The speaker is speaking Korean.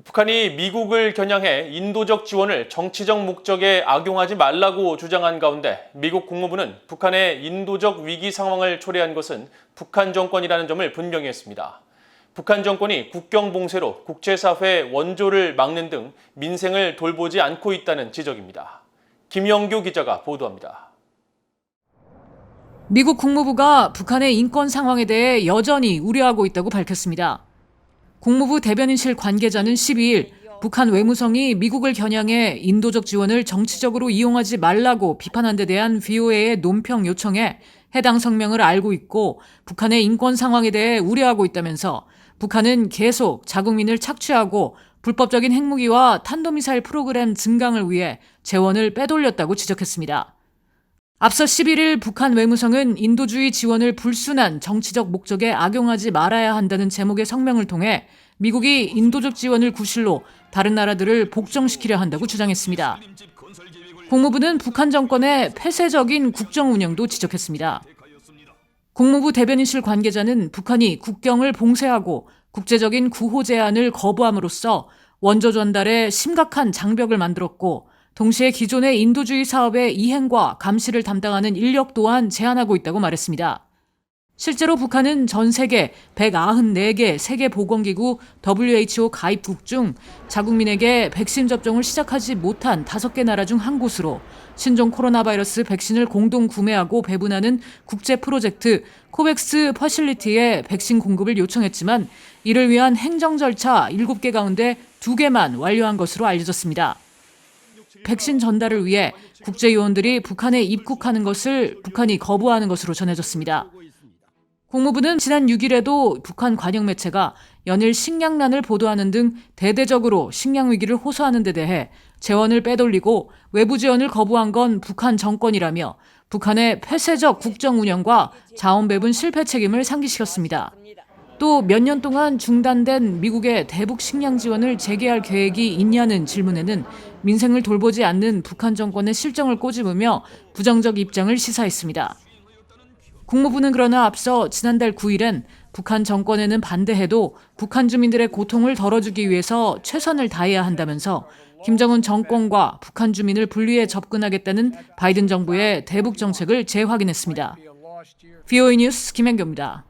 북한이 미국을 겨냥해 인도적 지원을 정치적 목적에 악용하지 말라고 주장한 가운데 미국 국무부는 북한의 인도적 위기 상황을 초래한 것은 북한 정권이라는 점을 분명히 했습니다. 북한 정권이 국경 봉쇄로 국제사회 원조를 막는 등 민생을 돌보지 않고 있다는 지적입니다. 김영규 기자가 보도합니다. 미국 국무부가 북한의 인권 상황에 대해 여전히 우려하고 있다고 밝혔습니다. 국무부 대변인실 관계자는 12일 북한 외무성이 미국을 겨냥해 인도적 지원을 정치적으로 이용하지 말라고 비판한 데 대한 VOA의 논평 요청에 해당 성명을 알고 있고 북한의 인권 상황에 대해 우려하고 있다면서 북한은 계속 자국민을 착취하고 불법적인 핵무기와 탄도미사일 프로그램 증강을 위해 재원을 빼돌렸다고 지적했습니다. 앞서 11일 북한 외무성은 인도주의 지원을 불순한 정치적 목적에 악용하지 말아야 한다는 제목의 성명을 통해 미국이 인도적 지원을 구실로 다른 나라들을 복종시키려 한다고 주장했습니다. 국무부는 북한 정권의 폐쇄적인 국정 운영도 지적했습니다. 국무부 대변인실 관계자는 북한이 국경을 봉쇄하고 국제적인 구호 제안을 거부함으로써 원조 전달에 심각한 장벽을 만들었고 동시에 기존의 인도주의 사업의 이행과 감시를 담당하는 인력 또한 제한하고 있다고 말했습니다. 실제로 북한은 전 세계 194개 세계보건기구 WHO 가입국 중 자국민에게 백신 접종을 시작하지 못한 5개 나라 중 한 곳으로 신종 코로나 바이러스 백신을 공동 구매하고 배분하는 국제 프로젝트 코백스 퍼실리티에 백신 공급을 요청했지만 이를 위한 행정 절차 7개 가운데 2개만 완료한 것으로 알려졌습니다. 백신 전달을 위해 국제요원들이 북한에 입국하는 것을 북한이 거부하는 것으로 전해졌습니다. 국무부는 지난 6일에도 북한 관영 매체가 연일 식량난을 보도하는 등 대대적으로 식량 위기를 호소하는 데 대해 재원을 빼돌리고 외부 지원을 거부한 건 북한 정권이라며 북한의 폐쇄적 국정 운영과 자원 배분 실패 책임을 상기시켰습니다. 또 몇 년 동안 중단된 미국의 대북 식량 지원을 재개할 계획이 있냐는 질문에는 민생을 돌보지 않는 북한 정권의 실정을 꼬집으며 부정적 입장을 시사했습니다. 국무부는 그러나 앞서 지난달 9일엔 북한 정권에는 반대해도 북한 주민들의 고통을 덜어주기 위해서 최선을 다해야 한다면서 김정은 정권과 북한 주민을 분리해 접근하겠다는 바이든 정부의 대북 정책을 재확인했습니다. VOA 뉴스 김현규입니다.